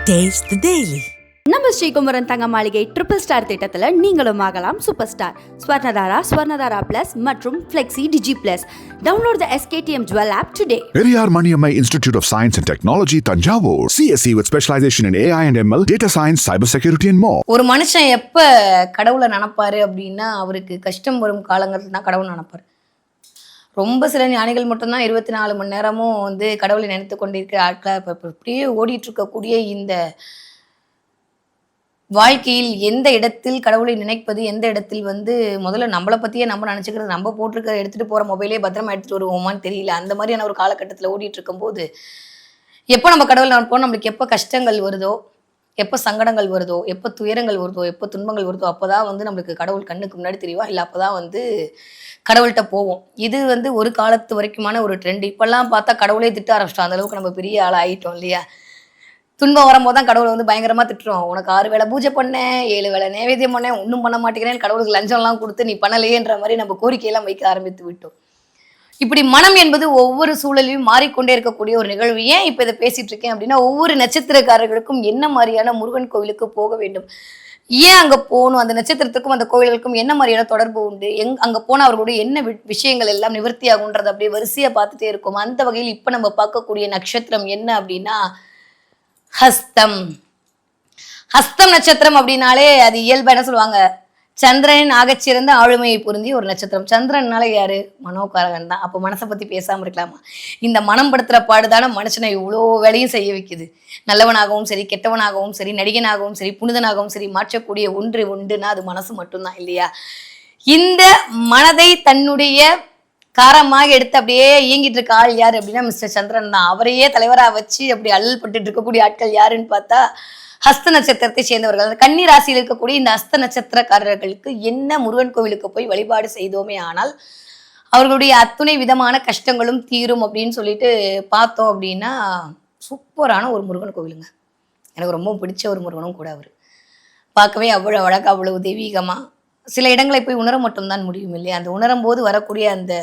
Taste the Daily. நம்ம ஸ்ரீகுமரன் தங்க மாளிகை ட்ரிபிள் ஸ்டார் திட்டத்தில் நீங்களும் ஆகலாம் சூப்பர் ஸ்டார். ஸ்வர்ணதாரா பிளஸ் மற்றும் flexi digi plus. Download the SKTM Jewel app today. Periyar Maniammai Institute of Science and Technology, Tanjavur. CSE with specialization in AI and ML, data science, cybersecurity and more. ஒரு மனுஷன் எப்போ கடவுளை நினைப்பாரு அப்படின்னா அவருக்கு கஷ்டம் வரும் காலங்களில் தான் கடவுள் நினைப்பாரு. ரொம்ப சில ஞானிகள் மட்டும்தான் 24 மணி நேரமும் கடவுளை நினைத்து கொண்டிருக்கிற ஆட்களாக இப்போ இப்படியே ஓடிட்டு இருக்கக்கூடிய இந்த வாழ்க்கையில் எந்த இடத்தில் கடவுளை நினைப்பது, எந்த இடத்தில் முதல்ல நம்மளை பற்றியே நம்ம நினச்சிக்கிறது, நம்ம போட்டிருக்க எடுத்துகிட்டு போகிற மொபைலே பத்திரமா எடுத்துகிட்டு வருவோமான்னு தெரியல. அந்த மாதிரியான ஒரு காலகட்டத்தில் ஓடிட்டு இருக்கும்போது எப்போ நம்ம கடவுளை நினைப்போம், நம்மளுக்கு எப்போ கஷ்டங்கள் வருதோ, எப்போ சங்கடங்கள் வருதோ, எப்போ துயரங்கள் வருதோ, எப்போ துன்பங்கள் வருதோ அப்போ தான் நம்மளுக்கு கடவுள் கண்ணுக்கு முன்னாடி தெரியும். இல்லை அப்போ தான் கடவுள்கிட்ட போவோம். இது ஒரு காலத்து வரைக்குமான ஒரு ட்ரெண்ட். இப்போல்லாம் பார்த்தா கடவுளே திட்ட ஆரம்பிச்சிட்டோம். அந்தளவுக்கு நம்ம பெரிய ஆள் ஆகிட்டோம் இல்லையா? துன்பம் வரும்போது தான் கடவுளை பயங்கரமாக திட்டுறோம். உனக்கு 6 வேளை பூஜை பண்ணேன், 7 வேளை நைவேத்தியம் பண்ணேன், ஒன்றும் பண்ண மாட்டேங்கிறேன், கடவுளுக்கு லஞ்சம்லாம் கொடுத்து நீ பண்ணலையேன்ற மாதிரி நம்ம கோரிக்கையெல்லாம் வைக்க ஆரம்பித்து விட்டோம். இப்படி மனம் என்பது ஒவ்வொரு சூழலையும் மாறிக்கொண்டே இருக்கக்கூடிய ஒரு நிகழ்வு. ஏன் இப்போ இதை பேசிட்டு இருக்கேன் அப்படின்னா, ஒவ்வொரு நட்சத்திரக்காரர்களுக்கும் என்ன மாதிரியான முருகன் கோவிலுக்கு போக வேண்டும், ஏன் அங்கே போகணும், அந்த நட்சத்திரத்துக்கும் அந்த கோவில்களுக்கும் என்ன மாதிரியான தொடர்பு உண்டு, அங்கே போனால் அவர்களுடைய என்ன விஷயங்கள் எல்லாம் நிவர்த்தி ஆகுன்றது அப்படியே வரிசையாக பார்த்துட்டே இருக்கும். அந்த வகையில் இப்போ நம்ம பார்க்கக்கூடிய நட்சத்திரம் என்ன அப்படின்னா ஹஸ்தம். ஹஸ்தம் நட்சத்திரம் அப்படின்னாலே அது இயல்பா என்ன சொல்லுவாங்க, சந்திரனின் ஆகச்சிறந்த ஆளுமையை பொருந்திய ஒரு நட்சத்திரம். சந்திரன்னால யாரு? மனோகாரகன் தான். அப்போ மனசை பத்தி பேசாம இருக்கலாமா? இந்த மனம் படுத்துற பாடுதான மனுஷனை இவ்வளோ வேலையும் செய்ய வைக்குது. நல்லவனாகவும் சரி, கெட்டவனாகவும் சரி, நடிகனாகவும் சரி, புனிதனாகவும் சரி மாற்றக்கூடிய ஒன்று உண்டுன்னா அது மனசு மட்டும்தான் இல்லையா? இந்த மனதை தன்னுடைய காரமாக எடுத்து அப்படியே இயங்கிட்டு இருக்க ஆள் யாரு அப்படின்னா மிஸ்டர் சந்திரன் தான். அவரையே தலைவராக வச்சு அப்படி அல்லல் பட்டு இருக்கக்கூடிய ஆட்கள் யாருன்னு பார்த்தா ஹஸ்த நட்சத்திரத்தை சேர்ந்தவர்கள். அந்த கன்னி ராசியில் இருக்கக்கூடிய இந்த ஹஸ்த நட்சத்திரக்காரர்களுக்கு என்ன முருகன் கோவிலுக்கு போய் வழிபாடு செய்தோமே ஆனால் அவர்களுடைய அத்துணை விதமான கஷ்டங்களும் தீரும் அப்படின்னு சொல்லிட்டு பார்த்தோம் அப்படின்னா சூப்பரான ஒரு முருகன் கோவிலுங்க. எனக்கு ரொம்ப பிடிச்ச ஒரு முருகனும் கூட. அவர் பார்க்கவே அவ்வளோ அழகாக, அவ்வளவு தெய்வீகமாக, சில இடங்களை போய் உணர மட்டும்தான் முடியும் இல்லையா? அந்த உணரும் போது வரக்கூடிய அந்த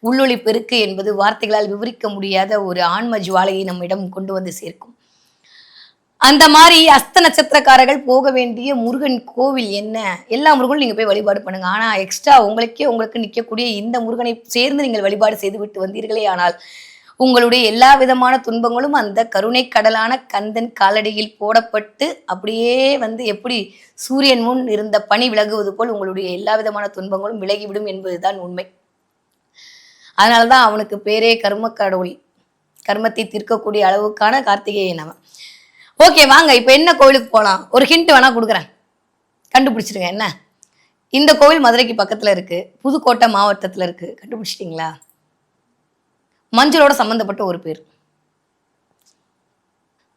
உள்ளொளி பெருக்கு என்பது வார்த்தைகளால் விவரிக்க முடியாத ஒரு ஆன்ம ஜுவாலையை நம்மிடம் கொண்டு வந்து சேர்க்கும். அந்த மாதிரி அஸ்த நட்சத்திரக்காரர்கள் போக வேண்டிய முருகன் கோவில் என்ன? எல்லா முருகனும் நீங்க போய் வழிபாடு பண்ணுங்க. ஆனா எக்ஸ்ட்ரா உங்களுக்கு நிற்கக்கூடிய இந்த முருகனை சேர்ந்து நீங்கள் வழிபாடு செய்து விட்டு வந்தீர்களே ஆனால் உங்களுடைய எல்லா விதமான துன்பங்களும் அந்த கருணை கடலான கந்தன் காலடியில் போடப்பட்டு அப்படியே எப்படி சூரியன் முன் இருந்த பனி விலகுவது போல் உங்களுடைய எல்லா விதமான துன்பங்களும் விலகிவிடும் என்பதுதான் உண்மை. அதனாலதான் அவனுக்கு பேரே கர்ம கடவுள், கர்மத்தை தீர்க்கக்கூடிய அளவுக்கான கார்த்திகேயன் அவன். ஓகே, வாங்க இப்ப என்ன கோவிலுக்கு போகலாம். ஒரு ஹிண்ட் வேணா கொடுக்குறேன், கண்டுபிடிச்சிருங்க. என்ன? இந்த கோவில் மதுரைக்கு பக்கத்துல இருக்கு, புதுக்கோட்டை மாவட்டத்துல இருக்கு. கண்டுபிடிச்சிட்டீங்களா? மஞ்சளோட சம்பந்தப்பட்ட ஒரு பேர்.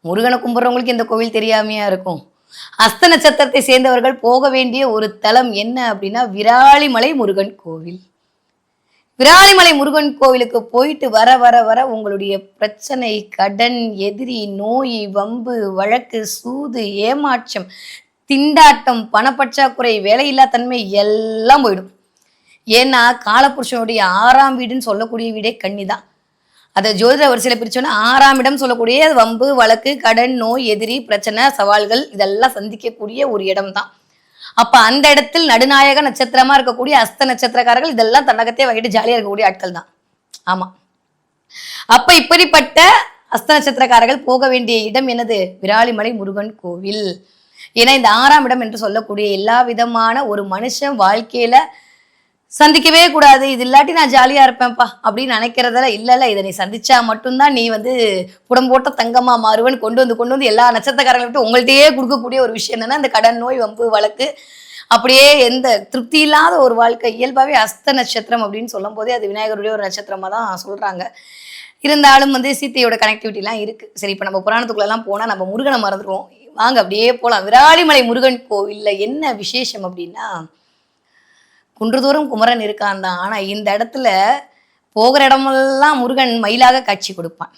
முருகனை கும்பிட்றவங்களுக்கு இந்த கோவில் தெரியாமையா இருக்கும்? அஸ்த நட்சத்திரத்தை சேர்ந்தவர்கள் போக வேண்டிய ஒரு தலம் என்ன அப்படின்னா விராலிமலை முருகன் கோவில். விராலிமலை முருகன் கோவிலுக்கு போயிட்டு வர வர வர உங்களுடைய பிரச்சனை, கடன், எதிரி, நோய், வம்பு, வழக்கு, சூது, ஏமாற்றம், திண்டாட்டம், பணப்பற்றாக்குறை, வேலையில்லா தன்மை எல்லாம் போயிடும். ஏன்னா காலபுருஷனுடைய 6ஆம் வீடுன்னு சொல்லக்கூடிய வீடே கன்னிதான். அதை ஜோதிட வரிசையில பிரிச்சோன்னா 6ஆம் இடம் சொல்லக்கூடிய வம்பு, வழக்கு, கடன், நோய், எதிரி, பிரச்சனை, சவால்கள் இதெல்லாம் சந்திக்கக்கூடிய ஒரு இடம் தான். அப்ப அந்த இடத்தில் நடுநாயக நட்சத்திரமா இருக்கக்கூடிய அஸ்த நட்சத்திரக்காரர்கள் இதெல்லாம் தன்னகத்தையே வாங்கிட்டு ஜாலியா இருக்கக்கூடிய ஆட்கள் தான். ஆமா, அப்ப இப்படிப்பட்ட அஸ்த நட்சத்திரக்காரர்கள் போக வேண்டிய இடம் என்னது? விராலிமலை முருகன் கோவில். ஏன்னா இந்த 6ஆம் இடம் என்று சொல்லக்கூடிய எல்லா விதமான ஒரு மனுஷன் வாழ்க்கையில சந்திக்கவே கூடாது, இது இல்லாட்டி நான் ஜாலியா இருப்பேன்ப்பா அப்படின்னு நினைக்கிறதால இல்ல, இதை நீ சந்திச்சா மட்டும்தான் நீ புடம்போட்ட தங்கமா மாறுவன் கொண்டு வந்து எல்லா நட்சத்திரக்காரங்களை விட்டு உங்கள்கிட்டயே கொடுக்கக்கூடிய ஒரு விஷயம் என்னன்னா இந்த கடன், நோய், வம்பு, வழக்கு, அப்படியே எந்த திருப்தி இல்லாத ஒரு வாழ்க்கை. இயல்பாவே அஸ்த நட்சத்திரம் அப்படின்னு சொல்லும் போதே அது விநாயகருடைய ஒரு நட்சத்திரமா தான் சொல்றாங்க. இருந்தாலும் சீத்தையோட கனெக்டிவிட்டிலாம் இருக்கு. சரி, இப்ப நம்ம புராணத்துக்குள்ளெல்லாம் போனா நம்ம முருகனை மறந்துடுவோம். வாங்க அப்படியே போலாம். விராலிமலை முருகன் கோவில்ல என்ன விசேஷம் அப்படின்னா, குன்றுதோறும் குமரன் இருக்கான் தான். ஆனா இந்த இடத்துல போகிற இடமெல்லாம் முருகன் மயிலாக காட்சி கொடுப்பான்.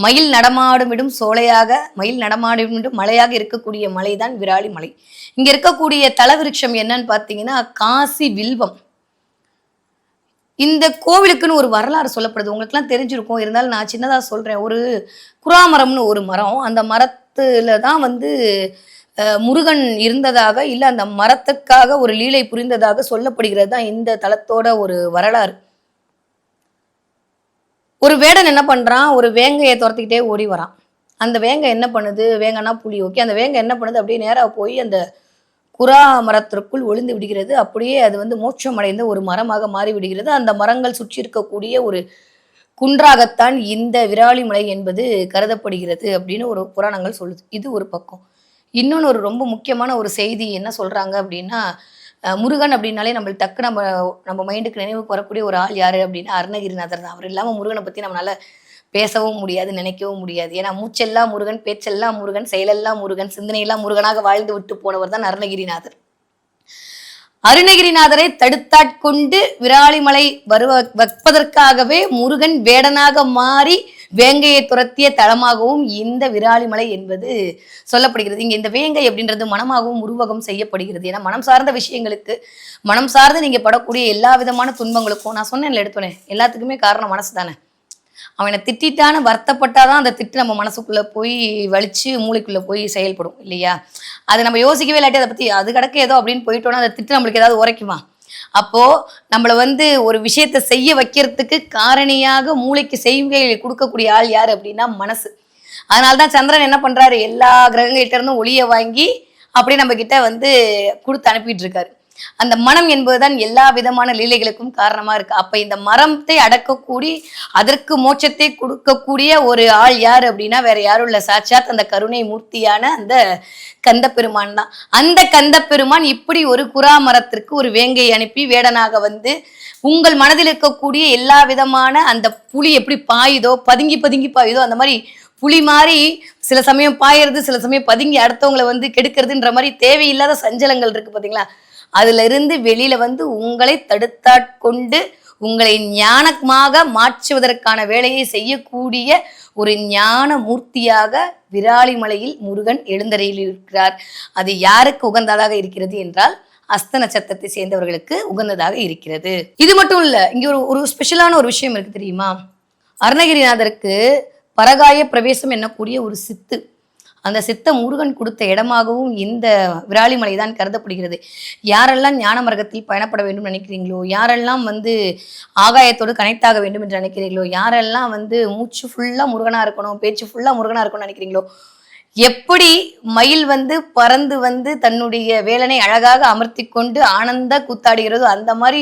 மயில் நடமாடும் சோலையாக, மயில் நடமாடும் மலையாக இருக்கக்கூடிய மலைதான் விராலி மலை. இங்க இருக்கக்கூடிய தலவிருட்சம் என்னன்னு பார்த்தீங்கன்னா காசி வில்வம். இந்த கோவிலுக்குன்னு ஒரு வரலாறு சொல்லப்படுது. உங்களுக்குலாம் தெரிஞ்சிருக்கும், இருந்தாலும் நான் சின்னதாக சொல்றேன். ஒரு குறாமரம்னு ஒரு மரம், அந்த மரத்தை மரத்துல தான் வந்து முருகன் இருந்ததாக, இல்ல அந்த மரத்துக்காக ஒரு லீலை புரிந்ததாக சொல்லப்படுகிறது தான் இந்த தலத்தோட ஒரு வரலாறு. ஒரு வேடன் என்ன பண்றான், ஒரு வேங்கையை துரத்திக்கிட்டே ஓடி வரான். அந்த வேங்கை என்ன பண்ணுது, வேங்கன்னா புலி, ஓகே. அந்த வேங்கை என்ன பண்ணுது, அப்படியே நேரா போய் அந்த குறா மரத்திற்குள் ஒளிந்து விடுகிறது. அப்படியே அது வந்து மோட்சம் அடைந்த ஒரு மரமாக மாறி விடுகிறது. அந்த மரங்கள் சுற்றி இருக்கக்கூடிய ஒரு குன்றாகத்தான் இந்த விராலிமலை என்பது கருதப்படுகிறது அப்படின்னு ஒரு புராணங்கள் சொல்லுது. இது ஒரு பக்கம். இன்னொன்று ஒரு ரொம்ப முக்கியமான ஒரு செய்தி என்ன சொல்றாங்க அப்படின்னா, முருகன் அப்படின்னாலே நம்மளுக்கு டக்கு நம்ம நம்ம மைண்டுக்கு நினைவுக்கு வரக்கூடிய ஒரு ஆள் யாரு அப்படின்னா அருணகிரிநாதர் தான். அவர் இல்லாமல் முருகனை பற்றி நம்மளால பேசவும் முடியாது, நினைக்கவும் முடியாது. ஏன்னா மூச்செல்லாம் முருகன், பேச்செல்லாம் முருகன், செயலெல்லாம் முருகன், சிந்தனையெல்லாம் முருகனாக வாழ்ந்து விட்டு போனவர் தான் அருணகிரிநாதர். அருணகிரிநாதரை தடுத்தாட்கொண்டு விராலிமலை வைப்பதற்காகவே முருகன் வேடனாக மாறி வேங்கையை துரத்திய தலமாகவும் இந்த விராலிமலை என்பது சொல்லப்படுகிறது. இங்க இந்த வேங்கை அப்படின்றது மனமாகவும் உருவகம் செய்யப்படுகிறது. ஏன்னா மனம் சார்ந்த விஷயங்களுக்கு, மனம் சார்ந்து நீங்க படக்கூடிய எல்லா விதமான துன்பங்களுக்கும், நான் சொன்னேன்ல எடுத்தோன்னே, எல்லாத்துக்குமே காரணம் மனசு தானே. அவனை திட்டான்னு வருத்தப்பட்டாதான் அந்த திட்டு நம்ம மனசுக்குள்ள போய் வலிச்சு மூளைக்குள்ள போய் செயல்படும் இல்லையா? அதை நம்ம யோசிக்கவே இல்லாட்டி அதை பத்தி அது கிடக்க ஏதோ அப்படின்னு போயிட்டோம்னா அந்த திட்டு நம்மளுக்கு ஏதாவது உரைக்குமா? அப்போ நம்மளை வந்து ஒரு விஷயத்த செய்ய வைக்கிறதுக்கு காரணியாக மூளைக்கு செய்கைகளை கொடுக்கக்கூடிய ஆள் யாரு அப்படின்னா மனசு. அதனால்தான் சந்திரன் என்ன பண்றாரு, எல்லா கிரகங்கள்கிட்ட இருந்தும் ஒளியை வாங்கி அப்படியே நம்ம கிட்ட வந்து கொடுத்து அனுப்பிட்டு இருக்காரு. அந்த மனம் என்பதுதான் எல்லா விதமான லீலைகளுக்கும் காரணமா இருக்கு. அப்ப இந்த மரத்தை அடக்கக்கூடிய, அதற்கு மோட்சத்தை கொடுக்கக்கூடிய ஒரு ஆள் யாரு அப்படின்னா வேற யாரும் இல்ல, சாட்சாத் அந்த கருணை மூர்த்தியான அந்த கந்த பெருமான் தான். அந்த கந்த பெருமான் இப்படி ஒரு குறா மரத்திற்கு ஒரு வேங்கை அனுப்பி வேடனாக வந்து உங்கள் மனதில் இருக்கக்கூடிய எல்லா விதமான அந்த புலி எப்படி பாயுதோ, பதுங்கி பதுங்கி பாயுதோ, அந்த மாதிரி புலி மாதிரி சில சமயம் பாயறது, சில சமயம் பதுங்கி அடுத்தவங்களை வந்து கெடுக்கிறதுன்ற மாதிரி தேவையில்லாத சஞ்சலங்கள் இருக்கு பாத்தீங்களா, அதுல இருந்து வெளியில வந்து உங்களை தடுத்தாட்கொண்டு உங்களை ஞானமாக மாற்றுவதற்கான வேலையை செய்யக்கூடிய ஒரு ஞான மூர்த்தியாக விராலிமலையில் முருகன் எழுந்தருளில் இருக்கிறார். அது யாருக்கு உகந்ததாக இருக்கிறது என்றால் அஸ்த நட்சத்திரத்தை சேர்ந்தவர்களுக்கு உகந்ததாக இருக்கிறது. இது மட்டும் இல்ல, இங்க ஒரு ஸ்பெஷலான ஒரு விஷயம் இருக்கு தெரியுமா? அருணகிரிநாதருக்கு பரகாய பிரவேசம் என்னக்கூடிய ஒரு சித்து, அந்த சித்த முருகன் கொடுத்த இடமாகவும் இந்த விராலிமலை தான் கருதப்படுகிறது. யாரெல்லாம் ஞான மார்க்கத்தில் பயணப்பட வேண்டும் நினைக்கிறீங்களோ, யாரெல்லாம் வந்து ஆகாயத்தோடு கனெக்ட் ஆக வேண்டும் என்று நினைக்கிறீங்களோ, யாரெல்லாம் வந்து மூச்சு ஃபுல்லா முருகனா இருக்கணும், பேச்சு ஃபுல்லா முருகனா இருக்கணும்னு நினைக்கிறீங்களோ, எப்படி மயில் வந்து பறந்து வந்து தன்னுடைய வேலனை அழகாக அமர்த்தி கொண்டு ஆனந்த கூத்தாடுகிறதோ, அந்த மாதிரி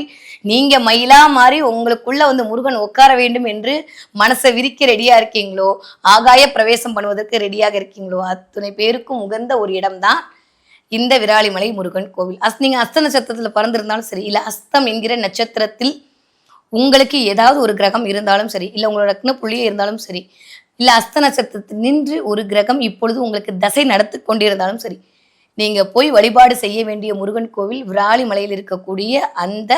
நீங்க மயிலா மாறி உங்களுக்குள்ள வந்து முருகன் உட்கார வேண்டும் என்று மனசை விரிக்க ரெடியா இருக்கீங்களோ, ஆகாய பிரவேசம் பண்ணுவதற்கு ரெடியாக இருக்கீங்களோ, அத்தனை பேருக்கும் உகந்த ஒரு இடம்தான் இந்த விராலிமலை முருகன் கோவில். நீங்க அஸ்த நட்சத்திரத்துல பறந்திருந்தாலும் சரி, இல்ல அஸ்தம் என்கிற நட்சத்திரத்தில் உங்களுக்கு ஏதாவது ஒரு கிரகம் இருந்தாலும் சரி, இல்ல உங்களோட ரத்ன புள்ளியே இருந்தாலும் சரி, இல்ல அஸ்த நட்சத்திரத்தில் நின்று ஒரு கிரகம் இப்பொழுது உங்களுக்கு தசை நடத்தி கொண்டிருந்தாலும் சரி, நீங்க போய் வழிபாடு செய்ய வேண்டிய முருகன் கோவில் விராலிமலையில் இருக்கக்கூடிய அந்த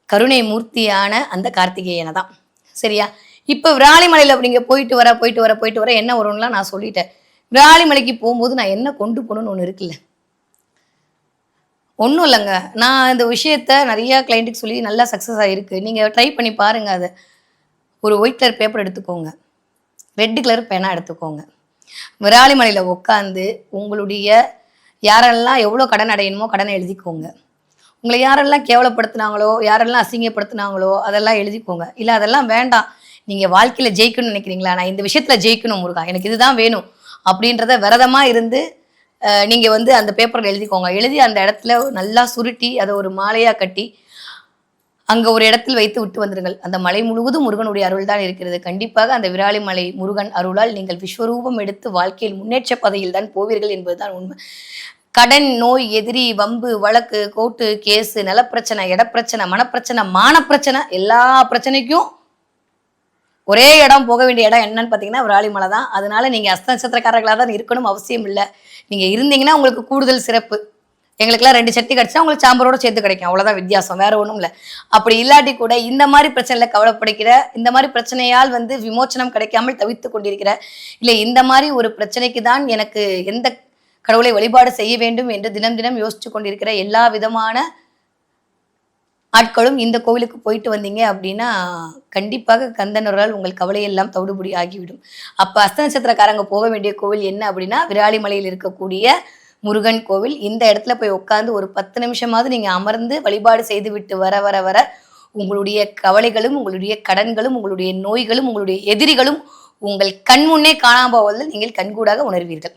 கருணை மூர்த்தியான அந்த கார்த்திகேயனை தான். சரியா? இப்ப விராலிமலையில நீங்க போயிட்டு வர என்ன வரும்லாம் நான் சொல்லிட்டேன். விராலிமலைக்கு போகும்போது நான் என்ன கொண்டு போகணும்னு ஒண்ணு இருக்குல்ல, ஒன்றும் இல்லைங்க. நான் இந்த விஷயத்த நிறைய கிளைண்ட்டுக்கு சொல்லி நல்லா சக்ஸஸ் ஆகிருக்கு. நீங்க ட்ரை பண்ணி பாருங்க. அதை ஒரு ஒயிட் கலர் பேப்பர் எடுத்துக்கோங்க, ரெட் கலர் பேனா எடுத்துக்கோங்க. விராலிமலையில் உட்காந்து உங்களுடைய யாரெல்லாம் எவ்வளோ கடன் அடையணுமோ கடனை எழுதிக்கோங்க. உங்களை யாரெல்லாம் கேவலப்படுத்தினாங்களோ, யாரெல்லாம் அசிங்கப்படுத்தினாங்களோ அதெல்லாம் எழுதிக்கோங்க. இல்லை அதெல்லாம் வேண்டாம், நீங்கள் வாழ்க்கையில் ஜெயிக்கணும்னு நினைக்கிறீங்களா, நான் இந்த விஷயத்தில் ஜெயிக்கணும் முருகா, எனக்கு இதுதான் வேணும் அப்படின்றத விரதமாக இருந்து நீங்கள் வந்து அந்த பேப்பரில் எழுதிக்கோங்க. எழுதி அந்த இடத்துல நல்லா சுருட்டி அதை ஒரு மாலையாக கட்டி அங்க ஒரு இடத்தில் வைத்து விட்டு வந்துருங்கள். அந்த மலை முழுவதும் முருகனுடைய அருள் தான் இருக்கிறது. கண்டிப்பாக அந்த விராலிமலை முருகன் அருளால் நீங்கள் விஸ்வரூபம் எடுத்து வாழ்க்கையில் முன்னேற்ற பதையில் தான் போவீர்கள் என்பதுதான் உண்மை. கடன், நோய், எதிரி, வம்பு, வழக்கு, கோர்ட்டு கேஸு, நிலப்பிரச்சனை, இடப்பிரச்சனை, மனப்பிரச்சனை, மானப்பிரச்சனை, எல்லா பிரச்சனைக்கும் ஒரே இடம், போக வேண்டிய இடம் என்னன்னு பார்த்தீங்கன்னா விராலிமலை தான். அதனால நீங்க அஸ்த நட்சத்திரக்காரர்களாக தான் இருக்கணும் அவசியம் இல்லை. நீங்க இருந்தீங்கன்னா உங்களுக்கு கூடுதல் சிறப்பு. எங்களுக்கெல்லாம் 2 சட்டி கிடைச்சா உங்களுக்கு சாம்பரோட சேர்த்து கிடைக்கும், அவ்வளவுதான் வித்தியாசம், வேற ஒன்றும் இல்லை. அப்படி இல்லாட்டி கூட இந்த மாதிரி பிரச்சனையில கவலைப்படுகிற, இந்த மாதிரி பிரச்சனையால் வந்து விமோச்சனம் கிடைக்காமல் தவித்து கொண்டிருக்கிற, இல்லை இந்த மாதிரி ஒரு பிரச்சனைக்கு தான் எனக்கு எந்த கடவுளை வழிபாடு செய்ய வேண்டும் என்று தினம் தினம் யோசிச்சு கொண்டிருக்கிற எல்லா விதமான ஆட்களும் இந்த கோவிலுக்கு போயிட்டு வந்தீங்க அப்படின்னா கண்டிப்பாக கந்தனரால் உங்கள் கவலையெல்லாம் தவிடுபடி ஆகிவிடும். அப்போ அஸ்த நட்சத்திரக்காரங்க போக வேண்டிய கோவில் என்ன அப்படின்னா விராலிமலையில் இருக்கக்கூடிய முருகன் கோவில். இந்த இடத்துல போய் உட்காந்து ஒரு 10 நிமிஷமாவது நீங்கள் அமர்ந்து வழிபாடு செய்து விட்டு வர வர வர உங்களுடைய கவலைகளும் உங்களுடைய கடன்களும் உங்களுடைய நோய்களும் உங்களுடைய எதிரிகளும் உங்கள் கண் முன்னே காணாமல் போவதில் நீங்கள் கண்கூடாக உணர்வீர்கள்.